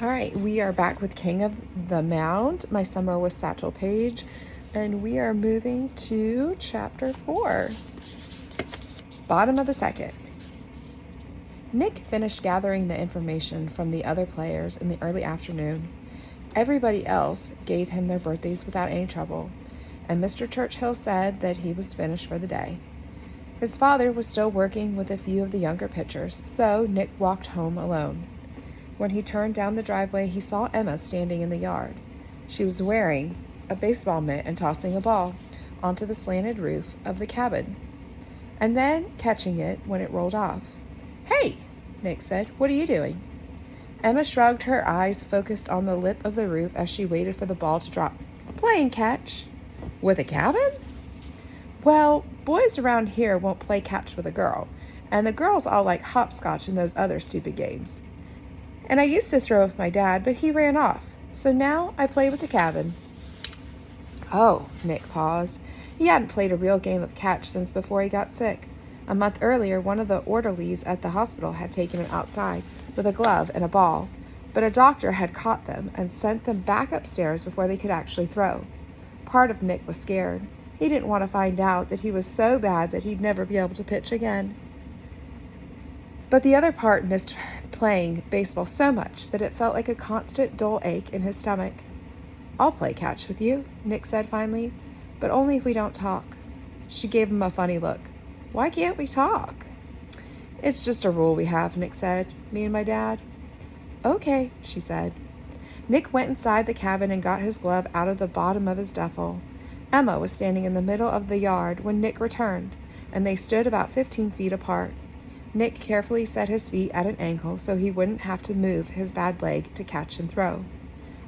All right, we are back with King of the Mound. My summer was Satchel, Paige, and we are moving to chapter 4, bottom of the second. Nick finished gathering the information from the other players in the early afternoon. Everybody else gave him their birthdays without any trouble, and Mr. Churchill said that he was finished for the day. His father was still working with a few of the younger pitchers, so Nick walked home alone. When he turned down the driveway, he saw Emma standing in the yard. She was wearing a baseball mitt and tossing a ball onto the slanted roof of the cabin, and then catching it when it rolled off. "Hey," Nick said, "what are you doing?" Emma shrugged, her eyes focused on the lip of the roof as she waited for the ball to drop. "Playing catch." "With a cabin?" "Well, boys around here won't play catch with a girl, and the girls all like hopscotch and those other stupid games. And I used to throw with my dad, but he ran off, so now I play with the cabin." "Oh," Nick paused. He hadn't played a real game of catch since before he got sick. A month earlier, one of the orderlies at the hospital had taken him outside with a glove and a ball, but a doctor had caught them and sent them back upstairs before they could actually throw. Part of Nick was scared. He didn't want to find out that he was so bad that he'd never be able to pitch again. But the other part missed playing baseball so much that it felt like a constant dull ache in his stomach. "I'll play catch with you," Nick said finally, "but only if we don't talk." She gave him a funny look. "Why can't we talk?" "It's just a rule we have," Nick said. "Me and my dad." "Okay," she said. Nick went inside the cabin and got his glove out of the bottom of his duffel. Emma was standing in the middle of the yard when Nick returned, and they stood about 15 feet apart. Nick carefully set his feet at an angle so he wouldn't have to move his bad leg to catch and throw.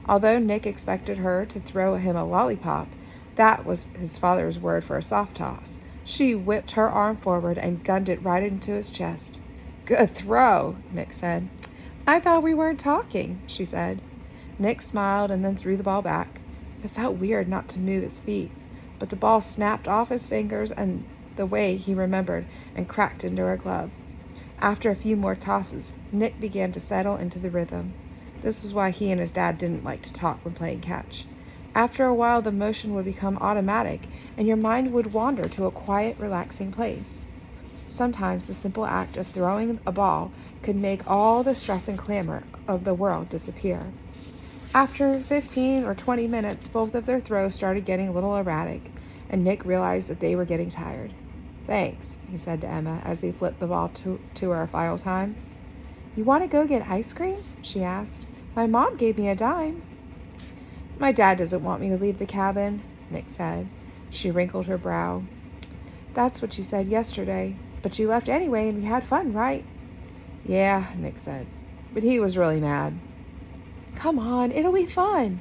Although Nick expected her to throw him a lollipop, that was his father's word for a soft toss. She whipped her arm forward and gunned it right into his chest. "Good throw," Nick said. "I thought we weren't talking," she said. Nick smiled and then threw the ball back. It felt weird not to move his feet, but the ball snapped off his fingers and the way he remembered and cracked into her glove. After a few more tosses, Nick began to settle into the rhythm. This was why he and his dad didn't like to talk when playing catch. After a while, the motion would become automatic, and your mind would wander to a quiet, relaxing place. Sometimes the simple act of throwing a ball could make all the stress and clamor of the world disappear. After 15 or 20 minutes, both of their throws started getting a little erratic, and Nick realized that they were getting tired. "Thanks," he said to Emma as he flipped the ball to her a final time. "You want to go get ice cream?" she asked. "My mom gave me a dime." "My dad doesn't want me to leave the cabin," Nick said. She wrinkled her brow. "That's what you said yesterday, but you left anyway and we had fun, right?" "Yeah," Nick said, "but he was really mad." "Come on, it'll be fun."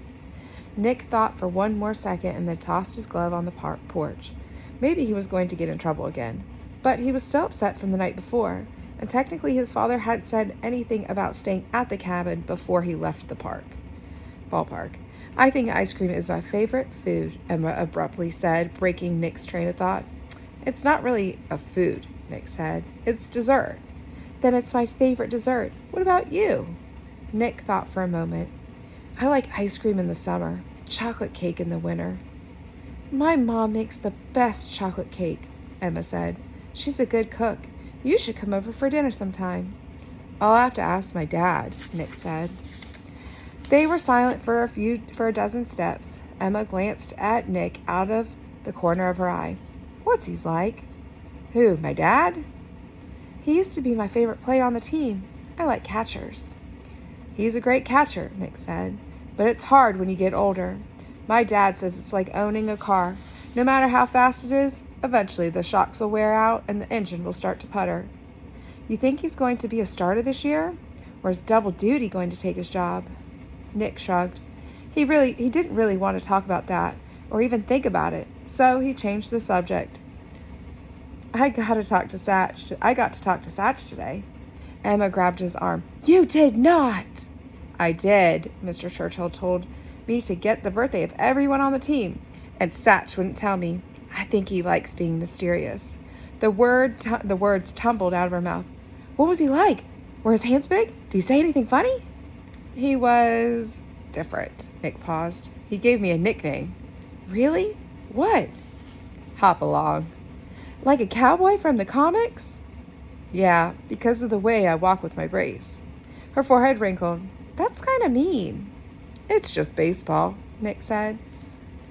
Nick thought for one more second and then tossed his glove on the porch. Maybe he was going to get in trouble again, but he was still upset from the night before, and technically his father hadn't said anything about staying at the cabin before he left the ballpark. "I think ice cream is my favorite food," Emma abruptly said, breaking Nick's train of thought. "It's not really a food," Nick said. "It's dessert." "Then it's my favorite dessert. What about you?" Nick thought for a moment. "I like ice cream in the summer, chocolate cake in the winter." "My mom makes the best chocolate cake," Emma said. "She's a good cook. You should come over for dinner sometime." "I'll have to ask my dad," Nick said. They were silent for a dozen steps. Emma glanced at Nick out of the corner of her eye. "What's he like?" "Who, my dad?" "He used to be my favorite player on the team. I like catchers." "He's a great catcher," Nick said, "but it's hard when you get older. My dad says it's like owning a car. No matter how fast it is, eventually the shocks will wear out and the engine will start to putter." "You think he's going to be a starter this year? Or is double duty going to take his job?" Nick shrugged. He didn't really want to talk about that or even think about it, so he changed the subject. I got to talk to Satch today." Emma grabbed his arm. "You did not!" "I did. Mr. Churchill told me to get the birthday of everyone on the team, and Satch wouldn't tell me. I think he likes being mysterious." The words tumbled out of her mouth. "What was he like? Were his hands big? Did he say anything funny?" He was different. Nick paused. He gave me a nickname. Really? What? Hop along. Like a cowboy from the comics? Yeah, because of the way I walk with my brace. Her forehead wrinkled. That's kind of mean. It's just baseball, Nick said.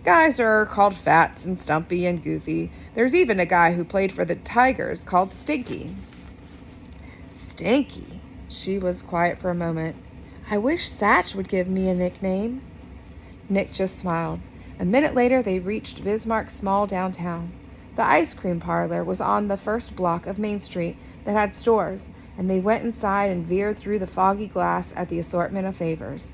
Guys are called Fats and Stumpy and Goofy. There's even a guy who played for the Tigers called Stinky. Stinky? She was quiet for a moment. I wish Satch would give me a nickname. Nick just smiled. A minute later, they reached Bismarck's small downtown. The ice cream parlor was on the first block of Main Street that had stores, and they went inside and veered through the foggy glass at the assortment of favors.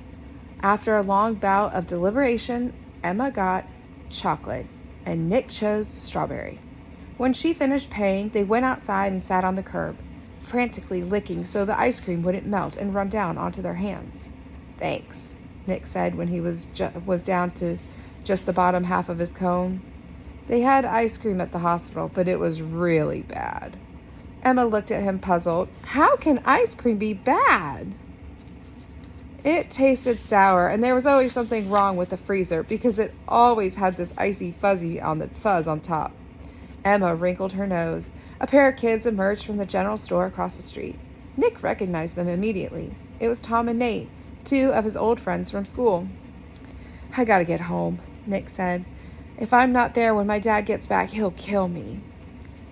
After a long bout of deliberation, Emma got chocolate, and Nick chose strawberry. When she finished paying, they went outside and sat on the curb, frantically licking so the ice cream wouldn't melt and run down onto their hands. Thanks, Nick said when he was down to just the bottom half of his cone. They had ice cream at the hospital, but it was really bad. Emma looked at him puzzled. How can ice cream be bad? It tasted sour, and there was always something wrong with the freezer because it always had this icy fuzz on top. Emma wrinkled her nose. A pair of kids emerged from the general store across the street. Nick recognized them immediately. It was Tom and Nate, two of his old friends from school. I gotta get home, Nick said. If I'm not there when my dad gets back, he'll kill me.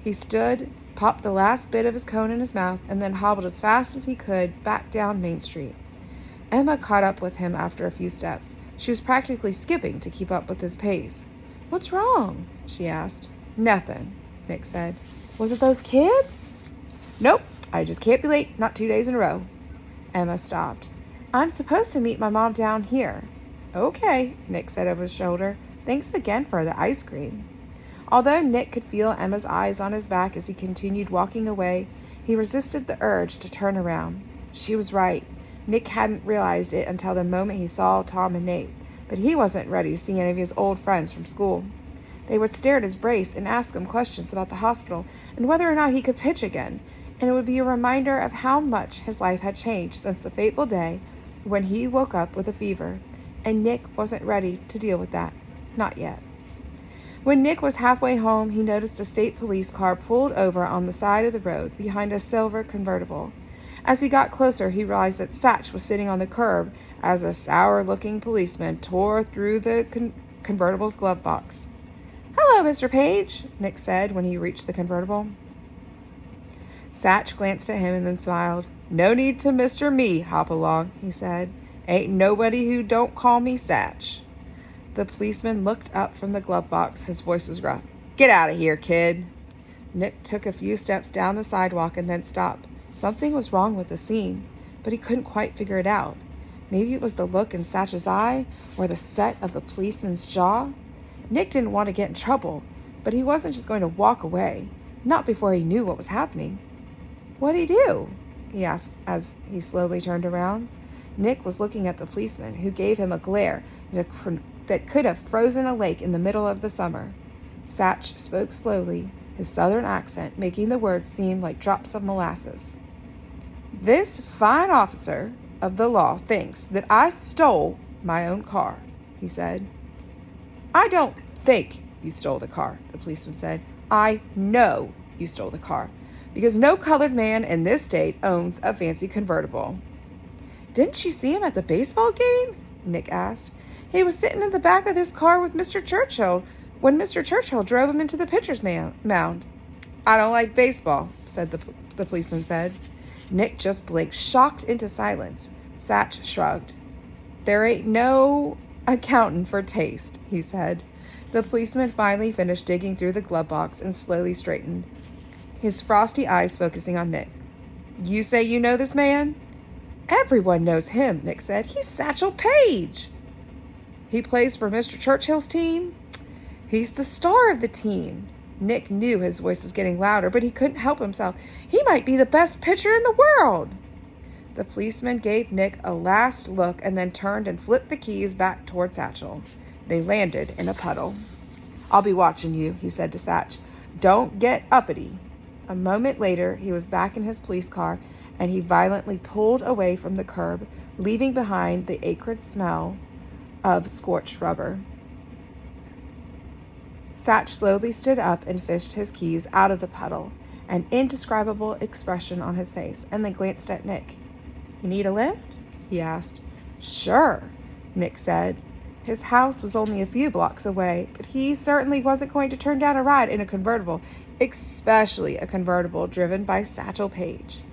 He stood, popped the last bit of his cone in his mouth, and then hobbled as fast as he could back down Main Street. Emma caught up with him after a few steps. She was practically skipping to keep up with his pace. What's wrong? She asked. Nothing, Nick said. Was it those kids? Nope, I just can't be late, not 2 days in a row. Emma stopped. I'm supposed to meet my mom down here. Okay, Nick said over his shoulder. Thanks again for the ice cream. Although Nick could feel Emma's eyes on his back as he continued walking away, he resisted the urge to turn around. She was right. Nick hadn't realized it until the moment he saw Tom and Nate, but he wasn't ready to see any of his old friends from school. They would stare at his brace and ask him questions about the hospital and whether or not he could pitch again, and it would be a reminder of how much his life had changed since the fateful day when he woke up with a fever, and Nick wasn't ready to deal with that. Not yet. When Nick was halfway home, he noticed a state police car pulled over on the side of the road behind a silver convertible. As he got closer, he realized that Satch was sitting on the curb as a sour-looking policeman tore through the convertible's glove box. Hello, Mr. Paige, Nick said when he reached the convertible. Satch glanced at him and then smiled. No need to Mr. Me, Hop-along, he said. Ain't nobody who don't call me Satch. The policeman looked up from the glove box. His voice was rough. Get out of here, kid. Nick took a few steps down the sidewalk and then stopped. Something was wrong with the scene, but he couldn't quite figure it out. Maybe it was the look in Satch's eye or the set of the policeman's jaw. Nick didn't want to get in trouble, but he wasn't just going to walk away, not before he knew what was happening. What'd he do? He asked as he slowly turned around. Nick was looking at the policeman, who gave him a glare that could have frozen a lake in the middle of the summer. Satch spoke slowly, his southern accent making the words seem like drops of molasses. This fine officer of the law thinks that I stole my own car, he said. I don't think you stole the car, the policeman said. I know you stole the car, because no colored man in this state owns a fancy convertible. Didn't you see him at the baseball game? Nick asked. He was sitting in the back of this car with Mr. Churchill when Mr. Churchill drove him into the pitcher's mound. I don't like baseball, said the policeman said. Nick just blinked, shocked into silence. Satch shrugged. There ain't no accounting for taste, he said. The policeman finally finished digging through the glove box and slowly straightened, his frosty eyes focusing on Nick. You say you know this man? Everyone knows him, Nick said. He's Satchel Paige. He plays for Mr. Churchill's team? He's the star of the team. Nick knew his voice was getting louder, but he couldn't help himself. He might be the best pitcher in the world. The policeman gave Nick a last look and then turned and flipped the keys back toward Satchel. They landed in a puddle. I'll be watching you, he said to Satch. Don't get uppity. A moment later, he was back in his police car, and he violently pulled away from the curb, leaving behind the acrid smell of scorched rubber. Satch slowly stood up and fished his keys out of the puddle, an indescribable expression on his face, and then glanced at Nick. "You need a lift?" he asked. "Sure," Nick said. His house was only a few blocks away, but he certainly wasn't going to turn down a ride in a convertible, especially a convertible driven by Satchel Paige.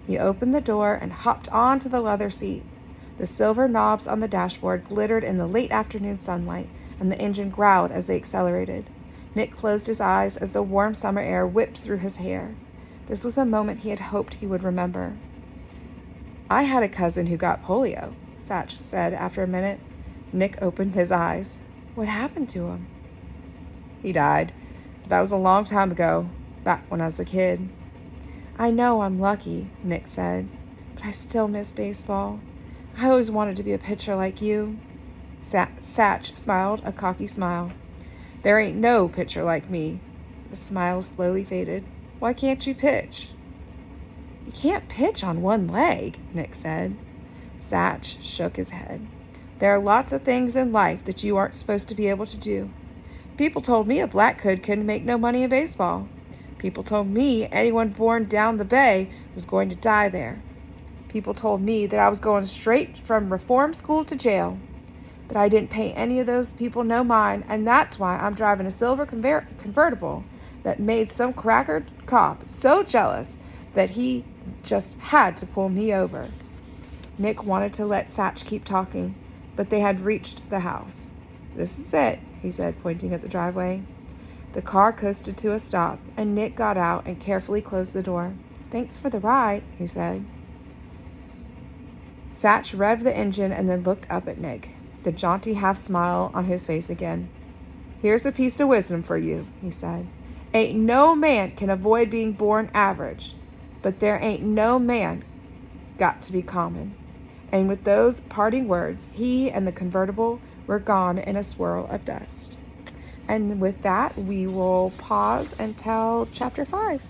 He opened the door and hopped onto the leather seat. The silver knobs on the dashboard glittered in the late afternoon sunlight, and the engine growled as they accelerated. Nick closed his eyes as the warm summer air whipped through his hair. This was a moment he had hoped he would remember. "I had a cousin who got polio," Satch said after a minute. Nick opened his eyes. "What happened to him?" "He died. That was a long time ago, back when I was a kid." "I know I'm lucky," Nick said, "but I still miss baseball. I always wanted to be a pitcher like you." Satch smiled a cocky smile. "There ain't no pitcher like me." The smile slowly faded. "Why can't you pitch?" "You can't pitch on one leg," Nick said. Satch shook his head. "There are lots of things in life that you aren't supposed to be able to do. People told me a black kid couldn't make no money in baseball. People told me anyone born down the bay was going to die there. People told me that I was going straight from reform school to jail. But I didn't pay any of those people no mind, and that's why I'm driving a silver convertible that made some cracker cop so jealous that he just had to pull me over." Nick wanted to let Satch keep talking, but they had reached the house. "This is it," he said, pointing at the driveway. The car coasted to a stop, and Nick got out and carefully closed the door. "Thanks for the ride," he said. Satch revved the engine and then looked up at Nick, the jaunty half-smile on his face again. "Here's a piece of wisdom for you," he said. "Ain't no man can avoid being born average, but there ain't no man got to be common." And with those parting words, he and the convertible were gone in a swirl of dust. And with that, we will pause and tell Chapter 5.